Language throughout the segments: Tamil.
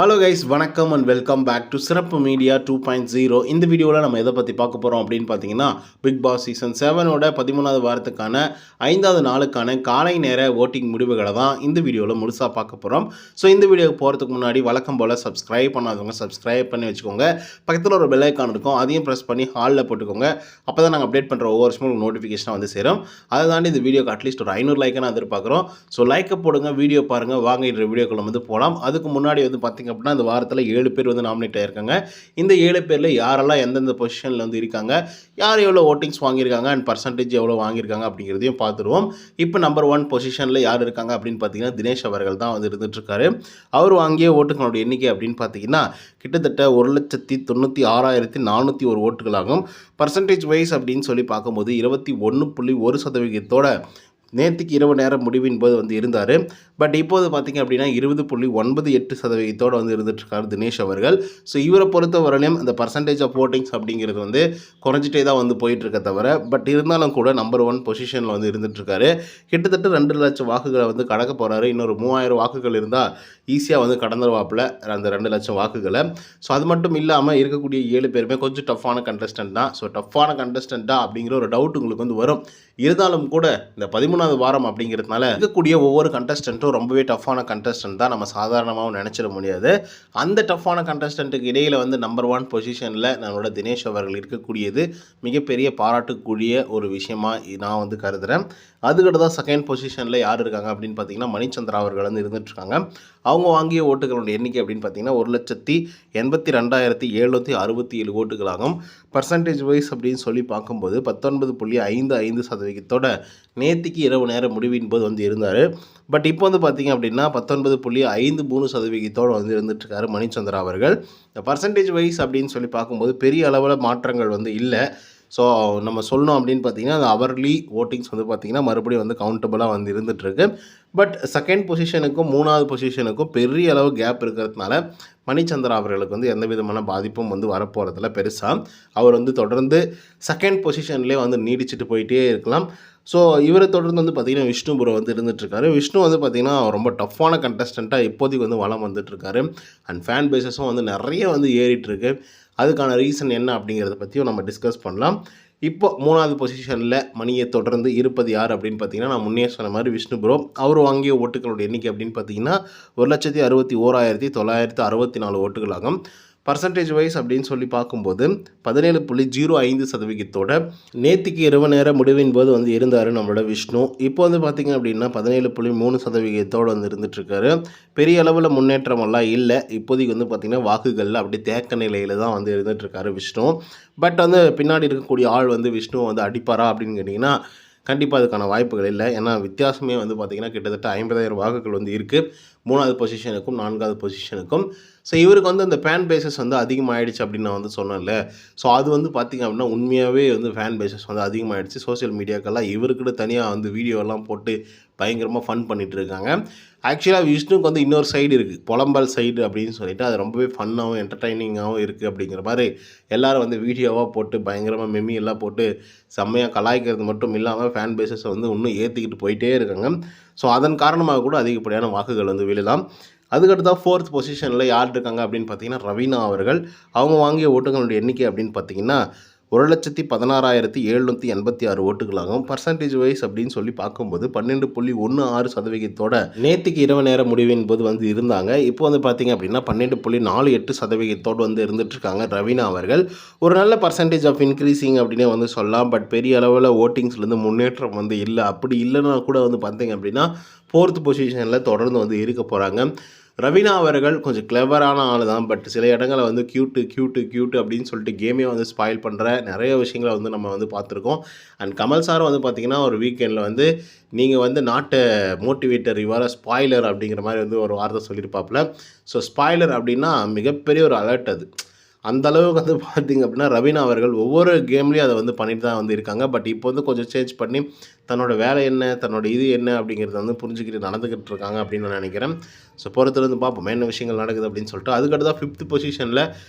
ஹலோ கைஸ், வணக்கம் அண்ட் வெல்கம் பேக் டு சிறப்பு மீடியா 2.0. இந்த வீடியோவில் நம்ம எதை பற்றி பார்க்க போகிறோம் அப்படின்னு பார்த்தீங்கன்னா, பிக் பாஸ் சீசன் 7ஓட 13வது வாரத்துக்கான 5வது நாளுக்கான காலை நேர ஓட்டிங் முடிவுகளை தான் இந்த வீடியோவில் முழுசாக பார்க்க போகிறோம். ஸோ இந்த வீடியோக்கு போகிறதுக்கு முன்னாடி வழக்கம் போல் சப்ஸ்கிரைப் பண்ணாதவங்க சப்ஸ்கிரைப் பண்ணி வச்சுக்கோங்க. பக்கத்தில் ஒரு பெல் ஐக்கான் இருக்கும், அதையும் ப்ரெஸ் பண்ணி ஹாலில் போட்டுக்கோங்க. அப்போ தான் நாங்கள் அப்டேட் பண்ணுற ஒவ்வொரு விஷயமும் நோட்டிஃபிகேஷனாக வந்து சேரும். அதை தாண்டி இந்த வீடியோக்கு அட்லீஸ்ட் ஒரு 500 லைக்கை நான் எதிர்பார்க்குறோம். ஸோ லைக்கை போடுங்க, வீடியோ பாருங்கள். வாங்க இந்த வீடியோக்குள்ள வந்து போகலாம். அதுக்கு முன்னாடி வந்து பார்த்திங்க அப்படின்னா, இந்த வாரத்தில் 7 பேர் வந்து நாமினேட் ஆகியிருக்காங்க. இந்த 7 பேரில் யாரெல்லாம் எந்தெந்த பொசிஷனில் வந்து இருக்காங்க, யார் எவ்வளோ ஓட்டிங்ஸ் வாங்கியிருக்காங்க அண்ட் பர்சன்டேஜ் எவ்வளோ வாங்கியிருக்காங்க அப்படிங்கிறதையும் பார்த்துருவோம். இப்போ நம்பர் 1 பொசிஷனில் யார் இருக்காங்க அப்படின்னு பார்த்தீங்கன்னா, தினேஷ் அவர்கள் தான் வந்து இருந்துகிட்ருக்காரு. அவர் வாங்கிய ஓட்டுகளோட எண்ணிக்கை அப்படின்னு பார்த்தீங்கன்னா கிட்டத்தட்ட 1,96,401 ஓட்டுகளாகும். பர்சன்டேஜ் வைஸ் அப்படின்னு சொல்லி பார்க்கும்போது 21.1% நேற்றுக்கு இரவு நேரம் முடிவின் போது வந்து இருந்தார். பட் இப்போது பார்த்திங்க அப்படின்னா 20.98% வந்து இருந்துகிட்ருக்காரு தினேஷ் அவர்கள். ஸோ இவரை பொறுத்த வரலையும் இந்த பர்சன்டேஜ் ஆஃப் ஓட்டிங்ஸ் அப்படிங்கிறது வந்து குறைஞ்சிட்டே தான் வந்து போயிட்டுருக்க தவிர, பட் இருந்தாலும் கூட நம்பர் 1 பொசிஷனில் வந்து இருந்துகிட்ருக்காரு. கிட்டத்தட்ட 2 லட்சம் வாக்குகளை வந்து கடக்க போகிறாரு. இன்னொரு 3000 வாக்குகள் இருந்தால் ஈஸியாக வந்து கடந்துருவாப்பில் அந்த 2 லட்சம் வாக்குகளை. ஸோ அது மட்டும் இல்லாமல் இருக்கக்கூடிய 7 பேருமே கொஞ்சம் டஃப்பான கண்டஸ்டன்ட் தான். ஸோ டஃப்பான கண்டஸ்டன்ட்டா அப்படிங்கிற ஒரு டவுட் உங்களுக்கு வந்து வரும். இருந்தாலும் கூட இந்த 13வது வாரம் அப்படிங்கிறதுனால இருக்கக்கூடிய ஒவ்வொரு கண்டஸ்டன்ட்டும் ரொம்பவே டஃப்பான கண்டஸ்டன்ட் தான். நம்ம சாதாரணமாகவும் நினச்சிட முடியாது. அந்த டஃப்பான கண்டஸ்டன்ட்டுக்கு இடையில் வந்து நம்பர் 1 பொசிஷனில் நம்மளோட தினேஷ் அவர்கள் இருக்கக்கூடியது மிகப்பெரிய பாராட்டுக்கூடிய ஒரு விஷயமாக நான் வந்து கருதுகிறேன். அதுக்கிட்ட தான் செகண்ட் பொசிஷனில் யார் இருக்காங்க அப்படின்னு பார்த்தீங்கன்னா, மணிச்சந்திரா அவர்கள் வந்து இருந்துகிட்ருக்காங்க. அவங்க வாங்கிய ஓட்டுகளோட எண்ணிக்கை அப்படின்னு பார்த்தீங்கன்னா 1,82,767 ஓட்டுகளாகும். பர்சன்டேஜ் வைஸ் அப்படின்னு சொல்லி பார்க்கும்போது 19.55% நேற்றுக்கு இரவு நேரம் முடிவின் போது வந்து இருந்தார். பட் இப்போ வந்து பார்த்திங்க அப்படின்னா 19.53% வந்து இருந்துகிட்ருக்காரு மணிச்சந்திரா அவர்கள். இந்த பர்சன்டேஜ் வைஸ் அப்படின்னு சொல்லி பார்க்கும்போது பெரிய அளவில் மாற்றங்கள் வந்து இல்லை. ஸோ நம்ம சொல்லணும் அப்படின்னு பார்த்தீங்கன்னா, அந்த அவர்லி ஓட்டிங்ஸ் வந்து பார்த்திங்கன்னா மறுபடியும் வந்து கவுண்டபுளாக வந்து இருந்துகிட்ருக்கு. பட் செகண்ட் பொசிஷனுக்கும் 3வது பொசிஷனுக்கும் பெரிய அளவு கேப் இருக்கிறதுனால மணிச்சந்திரா அவர்களுக்கு வந்து எந்த விதமான பாதிப்பும் வந்து வரப்போகிறதில்ல பெருசாக. அவர் வந்து தொடர்ந்து செகண்ட் பொசிஷன்லேயே வந்து நீடிச்சிட்டு போயிட்டே இருக்கலாம். ஸோ இவரை தொடர்ந்து வந்து பார்த்திங்கன்னா விஷ்ணு ப்ரோ வந்து இருந்துகிட்ருக்காரு. விஷ்ணு வந்து பார்த்திங்கன்னா ரொம்ப டஃப்பான கண்டஸ்டண்ட்டாக இப்போதைக்கு வந்து வளம் வந்துட்டுருக்காரு. அண்ட் ஃபேன் பேஸஸும் வந்து நிறைய வந்து ஏறிட்டுருக்கு. அதுக்கான ரீசன் என்ன அப்படிங்கிறத பற்றியும் நம்ம டிஸ்கஸ் பண்ணலாம். இப்போ 3வது பொசிஷனில் மணியை தொடர்ந்து இருப்பது யார் அப்படின்னு பார்த்தீங்கன்னா, நான் முன்னே சொன்ன மாதிரி விஷ்ணு ப்ரோ. அவர் வாங்கிய ஓட்டுகளோட எண்ணிக்கை அப்படின்னு பார்த்தீங்கன்னா 1,61,964 ஓட்டுகளாகும். பர்சன்டேஜ் வைஸ் அப்படின்னு சொல்லி பார்க்கும்போது 17.05% நேற்றுக்கு இரவு நேர முடிவின் போது வந்து இருந்தார் நம்மளோட விஷ்ணு. இப்போ வந்து பார்த்திங்க அப்படின்னா 17.3% வந்து இருந்துகிட்ருக்காரு. பெரிய அளவில் முன்னேற்றமெல்லாம் இல்லை. இப்போதைக்கு வந்து பார்த்திங்கன்னா வாக்குகளில் அப்படியே தேக்க நிலையில் தான் வந்து இருந்துகிட்ருக்காரு விஷ்ணு. பட் வந்து பின்னாடி இருக்கக்கூடிய ஆள் வந்து விஷ்ணுவை வந்து அடிப்பாரா அப்படின்னு கேட்டிங்கன்னா, கண்டிப்பாக அதுக்கான வாய்ப்புகள் இல்லை. ஏன்னா வித்தியாசமே வந்து பார்த்திங்கன்னா கிட்டத்தட்ட 50,000 வாக்குகள் வந்து இருக்குது 3வது பொசிஷனுக்கும் 4வது பொசிஷனுக்கும். ஸோ இவருக்கு வந்து அந்த ஃபேன் பேசஸ் வந்து அதிகமாகிடுச்சு அப்படின்னு நான் வந்து சொன்னேன்ல. ஸோ அது வந்து பார்த்திங்க அப்படின்னா உண்மையாகவே வந்து ஃபேன் பேசஸ் வந்து அதிகமாகிடுச்சு. சோசியல் மீடியாக்கெல்லாம் இவருக்கிட்ட தனியாக வந்து வீடியோலாம் போட்டு பயங்கரமாக ஃபன் பண்ணிகிட்ருக்காங்க. ஆக்சுவலாக விஷ்ணுக்கு வந்து இன்னொரு சைடு இருக்குது, புலம்பல் சைடு அப்படின்னு சொல்லிட்டு. அது ரொம்பவே ஃபன்னாகவும் என்டர்டைனிங்காகவும் இருக்குது அப்படிங்கிற மாதிரி எல்லோரும் வந்து வீடியோவாக போட்டு பயங்கரமாக மெமி எல்லாம் போட்டு செம்மையாக கலாய்க்கிறது மட்டும் இல்லாமல் ஃபேன் பேஸஸை வந்து இன்னும் ஏற்றிக்கிட்டு போயிட்டே இருக்காங்க. ஸோ அதன் காரணமாக கூட அதிகப்படியான வாக்குகள் வந்து விழலாம். அதுக்கடுத்தா 4th பொசிஷனில் யார் இருக்காங்க அப்படின்னு பார்த்தீங்கன்னா, ரவீனா அவர்கள். அவங்க வாங்கிய ஓட்டுகளோட எண்ணிக்கை அப்படின்னு பார்த்தீங்கன்னா 1,16,786 ஓட்டுகளாகும். பர்சன்டேஜ் வைஸ் அப்படின்னு சொல்லி பார்க்கும்போது 12.16% நேற்றுக்கு இரவு நேர முடிவின் போது வந்து இருந்தாங்க. இப்போ வந்து பார்த்திங்க அப்படின்னா 12.48% வந்து இருந்துகிட்ருக்காங்க ரவீனா அவர்கள். ஒரு நல்ல பர்சன்டேஜ் ஆஃப் இன்க்ரீஸிங் அப்படின்னே வந்து சொல்லலாம். பட் பெரிய அளவில் ஓட்டிங்ஸ்லேருந்து முன்னேற்றம் வந்து இல்லை. அப்படி இல்லைன்னா கூட வந்து பார்த்திங்க அப்படின்னா 4th பொசிஷனில் தொடர்ந்து வந்து இருக்க போகிறாங்க. ரவீனா அவர்கள் கொஞ்சம் கிளவரான ஆள் தான். பட் சில இடங்களில் வந்து க்யூட்டு அப்படின்னு சொல்லிட்டு கேமே வந்து ஸ்பாயில் பண்ணுற நிறைய விஷயங்களை வந்து நம்ம வந்து பார்த்துருக்கோம். அண்ட் கமல் சாரும் வந்து பார்த்திங்கன்னா ஒரு வீக்கெண்டில் வந்து நீங்கள் வந்து not a motivator, you are a spoiler அப்படிங்கிற மாதிரி வந்து ஒரு வார்த்தை சொல்லியிருப்பாப்புல. ஸோ ஸ்பாய்லர் அப்படின்னா மிகப்பெரிய ஒரு அலர்ட் அது. அந்த அளவுக்கு வந்து பார்த்திங்க அப்படின்னா ரவீனா அவர்கள் ஒவ்வொரு கேம்லேயும் அதை வந்து பண்ணிட்டு தான் வந்து இருக்காங்க. பட் இப்போ வந்து கொஞ்சம் சேஞ்ச் பண்ணி தன்னோட வேலை என்ன, தன்னோட இது என்ன அப்படிங்கிறத வந்து புரிஞ்சுக்கிட்டு நடந்துக்கிட்டு இருக்காங்க அப்படின்னு நான் நினைக்கிறேன். ஸோ பொறுத்திருந்து பார்ப்போம் என்ன விஷயங்கள் நடக்குது அப்படின்னு சொல்லிட்டு. அதுக்கடுத்தா 5th பொசிஷனில்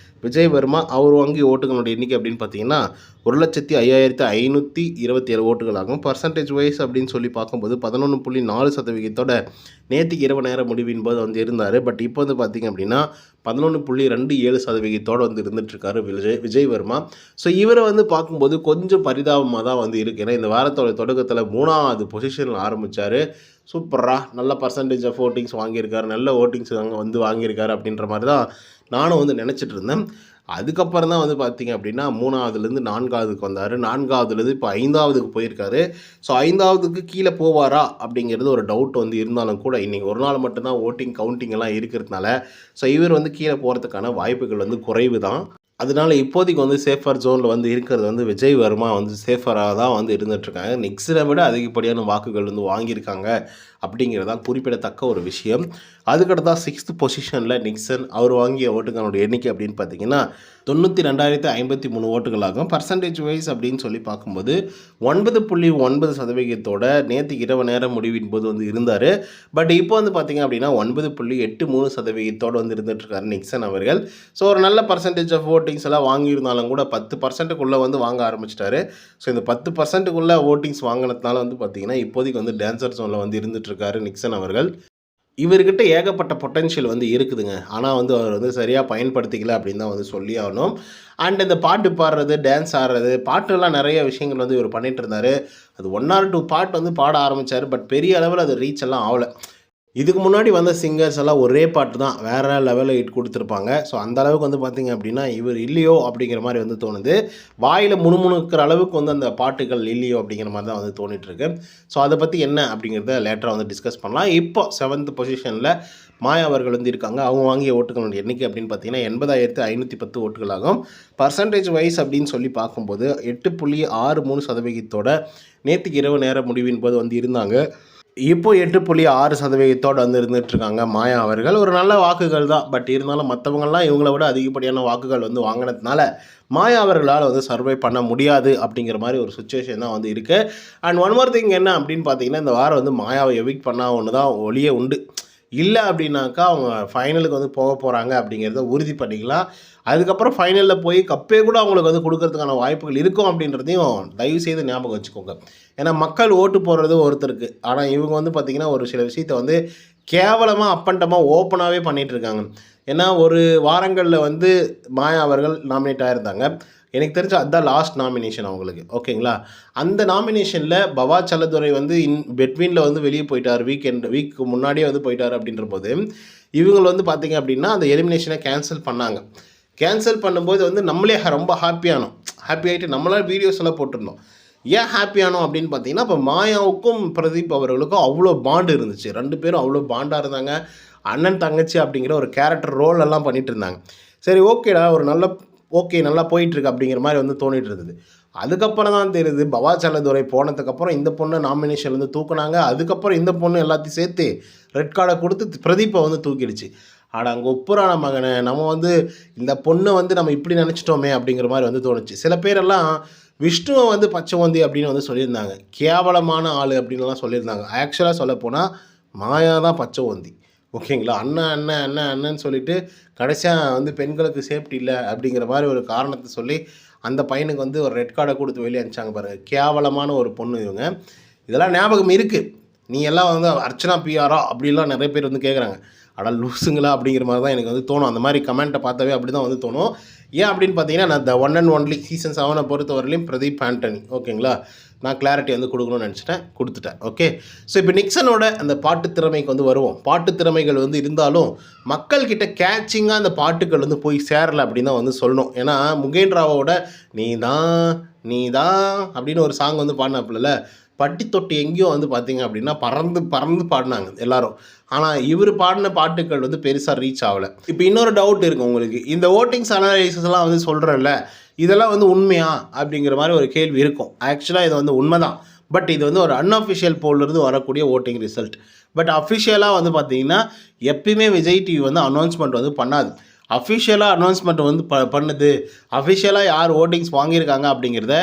விஜய் வர்மா. அவர் வாங்கிய ஓட்டுகளுடைய எண்ணிக்கை அப்படின்னு பார்த்தீங்கன்னா 1,05,527 ஓட்டுகள் ஆகும். பர்சன்டேஜ் வைஸ் அப்படின்னு சொல்லி பார்க்கும்போது 11.4% நேற்றுக்கு இரவு நேர முடிவின் போது வந்து இருந்தார். பட் இப்போ வந்து பார்த்திங்க அப்படின்னா 11.27% வந்து இருந்துகிட்ருக்காரு விஜய் வர்மா. ஸோ இவரை வந்து பார்க்கும்போது கொஞ்சம் பரிதாபமாக தான் வந்து இருக்குது. ஏன்னா இந்த வாரத்தோட தொடக்கத்தில் 3வது பொசிஷனில் ஆரம்பித்தார். சூப்பரா நல்ல பர்சன்டேஜ் ஆஃப் ஓட்டிங்ஸ் வாங்கியிருக்காரு, நல்ல ஓட்டிங்ஸ் அங்கே வந்து வாங்கியிருக்காரு அப்படின்ற மாதிரி தான் நானும் வந்து நினச்சிட்டு இருந்தேன். அதுக்கப்புறம் தான் வந்து பார்த்திங்க அப்படின்னா 3வதுலேருந்து 4வதுக்கு வந்தார். 4வதுலேருந்து இப்போ 5வதுக்கு போயிருக்காரு. ஸோ 5வதுக்கு கீழே போவாரா அப்படிங்கிறது ஒரு டவுட் வந்து இருந்தாலும் கூட இன்றைக்கி ஒரு நாள் மட்டும்தான் ஓட்டிங் கவுண்டிங் எல்லாம் இருக்கிறதுனால ஸோ இவர் வந்து கீழே போகிறதுக்கான வாய்ப்புகள் வந்து குறைவு தான். அதனால இப்போதைக்கு வந்து சேஃபர் ஜோனில் வந்து இருக்கிறது வந்து விஜய் வர்மா வந்து சேஃபராக தான் வந்து இருந்துகிட்ருக்காங்க. நிக்சனை விட அதிகப்படியான வாக்குகள் வந்து வாங்கியிருக்காங்க அப்படிங்கிறதான் குறிப்பிடத்தக்க ஒரு விஷயம். அதுக்கடுத்தா 6th பொசிஷனில் நிக்சன். அவர் வாங்கிய ஓட்டுகளோட எண்ணிக்கை அப்படின்னு பார்த்தீங்கன்னா 92,053 ஓட்டுகளாகும். பர்சன்டேஜ் வைஸ் அப்படின்னு சொல்லி பார்க்கும்போது 9.9% நேற்றுக்கு இரவு நேரம் முடிவின் போது வந்து இருந்தார். பட் இப்போ வந்து பார்த்திங்க அப்படின்னா 9.83% வந்து இருந்துகிட்ருக்காரு நிக்சன் அவர்கள். ஸோ ஒரு நல்ல பர்சன்டேஜ் ஆஃப் ஓட்டிங்ஸ் எல்லாம் வாங்கியிருந்தாலும் கூட 10%க்குள்ளே வந்து வாங்க ஆரம்பிச்சிட்டாரு. ஸோ இந்த 10%க்குள்ளே ஓட்டிங்ஸ் வாங்கினதுனால வந்து பார்த்திங்கன்னா இப்போதைக்கு வந்து டான்சர் ஜோனில் வந்து இருந்துகிட்ருக்காரு நிக்சன் அவர்கள். இவர்கிட்ட ஏகப்பட்ட பொட்டென்ஷியல் வந்து இருக்குதுங்க. ஆனால் வந்து அவர் வந்து சரியாக பயன்படுத்திக்கல அப்படின்னு தான் வந்து சொல்லி ஆகணும். அண்ட் இந்த பாட்டு பாடுறது, டான்ஸ் ஆடுறது, பாட்டெல்லாம் நிறைய விஷயங்கள் வந்து இவர் பண்ணிகிட்டு இருந்தார். அது 1 or 2 பாட்டு வந்து பாட ஆரம்பித்தார். பட் பெரிய அளவில் அது ரீச் எல்லாம் ஆகலை. இதுக்கு முன்னாடி வந்த சிங்கர்ஸ் எல்லாம் ஒரே பாட்டு தான் வேறு லெவலில் ஹிட் கொடுத்துருப்பாங்க. ஸோ அந்த அளவுக்கு வந்து பார்த்திங்க அப்படின்னா இவர் இல்லையோ அப்படிங்கிற மாதிரி வந்து தோணுது. வாயில் முணுமுணுக்கிற அளவுக்கு வந்து அந்த பாட்டுகள் இல்லையோ அப்படிங்கிற மாதிரி தான் வந்து தோணிகிட்ருக்கு. ஸோ அதை பற்றி என்ன அப்படிங்கிறத லேட்டராக வந்து டிஸ்கஸ் பண்ணலாம். இப்போ 7th பொசிஷனில் மாயா அவர்கள் வந்து இருக்காங்க. அவங்க வாங்கிய ஓட்டுகளோட எண்ணிக்கை அப்படின்னு பார்த்தீங்கன்னா 80,510 ஓட்டுகளாகும். பர்சன்டேஜ் வைஸ் அப்படின்னு சொல்லி பார்க்கும்போது 8.63% நேற்றுக்கு இரவு நேர முடிவின் போது வந்து இருந்தாங்க. இப்போ 8.6% வந்து இருந்துகிட்ருக்காங்க மாயா அவர்கள். ஒரு நல்ல வாக்குகள் தான். பட் இருந்தாலும் மற்றவங்கள்லாம் இவங்கள விட அதிகப்படியான வாக்குகள் வந்து வாங்கினதுனால மாயா அவர்களால் வந்து சர்வை பண்ண முடியாது அப்படிங்கிற மாதிரி ஒரு சுச்சுவேஷன் தான் வந்து இருக்குது. அண்ட் ஒன் மோர் திங் என்ன அப்படின்னு பார்த்தீங்கன்னா இந்த வாரம் வந்து மாயாவை எவிக்ட் பண்ணால் ஒன்று தான் ஒளியே உண்டு. இல்லை அப்படின்னாக்கா அவங்க ஃபைனலுக்கு வந்து போக போகிறாங்க அப்படிங்கிறத உறுதி பண்ணிக்கலாம். அதுக்கப்புறம் ஃபைனலில் போய் கப்பே கூட அவங்களுக்கு வந்து கொடுக்கறதுக்கான வாய்ப்புகள் இருக்கும் அப்படின்றதையும் தயவுசெய்து ஞாபகம் வச்சுக்கோங்க. ஏன்னா மக்கள் ஓட்டு போடுறது ஒருத்தருக்கு. ஆனால் இவங்க வந்து பார்த்திங்கன்னா ஒரு சில விஷயத்தை வந்து கேவலமாக அப்பண்டமாக ஓப்பனாகவே பண்ணிகிட்ருக்காங்க. ஏன்னா ஒரு வாரங்களில் வந்து மாயா அவர்கள் நாமினேட் ஆகிருந்தாங்க. எனக்கு தெரிஞ்ச அதுதான் லாஸ்ட் நாமினேஷன் அவங்களுக்கு. ஓகேங்களா? அந்த நாமினேஷனில் பவா செல்லதுரை வந்து பெட்வீனில் வந்து வெளியே போயிட்டார். வீக் முன்னாடியே வந்து போயிட்டார் அப்படின்ற போது இவங்க வந்து பார்த்திங்க அப்படின்னா அந்த எலிமினேஷனை கேன்சல் பண்ணாங்க. கேன்சல் பண்ணும்போது வந்து நம்மளே ரொம்ப ஹாப்பி ஆகிட்டு நம்மளால் வீடியோஸ் எல்லாம் போட்டிருந்தோம். ஏன் ஹாப்பியானோம் அப்படின்னு பார்த்தீங்கன்னா இப்போ மாயாவுக்கும் பிரதீப் அவர்களுக்கும் அவ்வளோ பாண்டு இருந்துச்சு. 2 பேரும் அவ்வளோ பாண்டாக இருந்தாங்க. அண்ணன் தங்கச்சி அப்படிங்கிற ஒரு கேரக்டர் ரோல் எல்லாம் பண்ணிகிட்டு இருந்தாங்க. சரி ஓகேடா ஒரு நல்லா போயிட்டுருக்கு அப்படிங்கிற மாதிரி வந்து தோணிட்டு இருந்தது. அதுக்கப்புறம் தான் தெரியுது பவா செல்லதுரை போனதுக்கப்புறம் இந்த பொண்ணை நாமினேஷன்லேருந்து தூக்குனாங்க. அதுக்கப்புறம் இந்த பொண்ணு எல்லாத்தையும் சேர்த்து ரெட் கார்டை கொடுத்து பிரதீப்பை வந்து தூக்கிடுச்சு. அங்கே ஒப்புரான மகனை நம்ம வந்து இந்த பொண்ணை வந்து நம்ம இப்படி நினச்சிட்டோமே அப்படிங்கிற மாதிரி வந்து தோணுச்சு. சில பேரெல்லாம் விஷ்ணுவை வந்து பச்சைவந்தி அப்படின்னு வந்து சொல்லியிருந்தாங்க. கேவலமான ஆள் அப்படின்லாம் சொல்லியிருந்தாங்க. ஆக்சுவலாக சொல்லப்போனால் மாயா தான் பச்சைவந்தி. ஓகேங்களா? அண்ணன்னு சொல்லிவிட்டு கடைசியாக வந்து பெண்களுக்கு சேஃப்டி இல்லை அப்படிங்கிற மாதிரி ஒரு காரணத்தை சொல்லி அந்த பையனுக்கு வந்து ஒரு ரெட் கார்டை கொடுத்து வெளியே அனுப்பிச்சாங்க பாருங்கள். கேவலமான ஒரு பொண்ணு இவங்க. இதெல்லாம் ஞாபகம் இருக்குது. நீ எல்லாம் வந்து அர்ச்சனா பிஆரா அப்படிலாம் நிறைய பேர் வந்து கேட்குறாங்க. ஆனால் லூஸுங்களா அப்படிங்கிற மாதிரி தான் எனக்கு வந்து தோணும். அந்த மாதிரி கமெண்ட்டை பார்த்தாவே அப்படி தான் வந்து தோணும். ஏன் அப்படின்னு பார்த்தீங்கன்னா நான் the one and only season 7 பொறுத்தவரையிலையும் பிரதீப் ஆண்டனி. ஓகேங்களா? நான் கிளாரிட்டி வந்து கொடுக்கணும்னு நினச்சிட்டேன், கொடுத்துட்டேன். ஓகே. ஸோ இப்போ நிக்சனோட அந்த பாட்டு திறமைக்கு வந்து வருவோம். பாட்டு திறமைகள் வந்து இருந்தாலும் மக்கள்கிட்ட கேட்சிங்காக அந்த பாட்டுகள் வந்து போய் சேரலை அப்படின்னு தான் வந்து சொல்லணும். ஏன்னா முகேன் ராவோட நீ தான் அப்படின்னு ஒரு சாங் வந்து பாடினாப்புல பட்டி தொட்டி எங்கேயும் வந்து பார்த்திங்க அப்படின்னா பறந்து பாடினாங்க எல்லோரும். ஆனால் இவர் பாடின பாட்டுகள் வந்து பெருசாக ரீச் ஆகலை. இப்போ இன்னொரு டவுட் இருக்குது உங்களுக்கு. இந்த ஓட்டிங்ஸ் அனாலிசிஸ்லாம் வந்து சொல்கிறேன்ல, இதெல்லாம் வந்து உண்மையா அப்படிங்கிற மாதிரி ஒரு கேள்வி இருக்கும். ஆக்சுவலாக இது வந்து உண்மை தான். பட் இது வந்து ஒரு அன்அஃபிஷியல் போலிருந்து வரக்கூடிய ஓட்டிங் ரிசல்ட். பட் அஃபிஷியலாக வந்து பார்த்திங்கன்னா எப்பயுமே விஜய் டிவி வந்து அனௌன்ஸ்மெண்ட் வந்து பண்ணாது. அஃபிஷியலாக அனௌன்ஸ்மெண்ட் வந்து பண்ணுது, அஃபிஷியலாக யார் ஓட்டிங்ஸ் வாங்கியிருக்காங்க அப்படிங்கிறத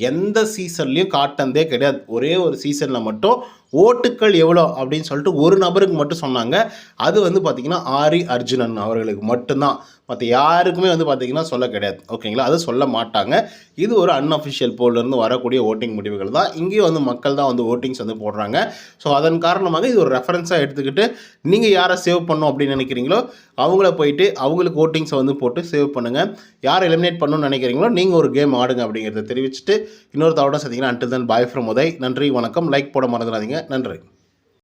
எந்த சீசன்லேயும் காட்டினதே கிடையாது. ஒரே ஒரு சீசனில் மட்டும் ஓட்டுக்கள் எவ்வளோ அப்படின்னு சொல்லிட்டு ஒரு நபருக்கு மட்டும் சொன்னாங்க. அது வந்து பார்த்திங்கன்னா ஆரி அர்ஜுனன் அவர்களுக்கு மட்டும்தான். மற்ற யாருக்குமே வந்து பார்த்திங்கன்னா சொல்ல கிடையாது. ஓகேங்களா, அது சொல்ல மாட்டாங்க. இது ஒரு அன்அஃபிஷியல் போல்லேருந்து வரக்கூடிய ஓட்டிங் முடிவுகள் தான். இங்கேயும் வந்து மக்கள் தான் வந்து ஓட்டிங்ஸ் வந்து போடுறாங்க. ஸோ அதன் காரணமாக இது ஒரு ரெஃபரன்ஸாக எடுத்துக்கிட்டு நீங்கள் யாரை சேவ் பண்ணணும் அப்படின்னு நினைக்கிறீங்களோ அவங்கள போயிட்டு அவங்களுக்கு ஓட்டிங்ஸை வந்து போட்டு சேவ் பண்ணுங்கள். யார் எலிமினேட் பண்ணணும்னு நினைக்கிறீங்களோ நீங்கள் ஒரு கேம் ஆடுங்க அப்படிங்கிறத தெரிவிச்சுட்டு இன்னொரு தவிர சந்திங்கன்னா until then bye from Uday. நன்றி, வணக்கம். லைக் போட மறந்துடாதீங்க. நன்றி.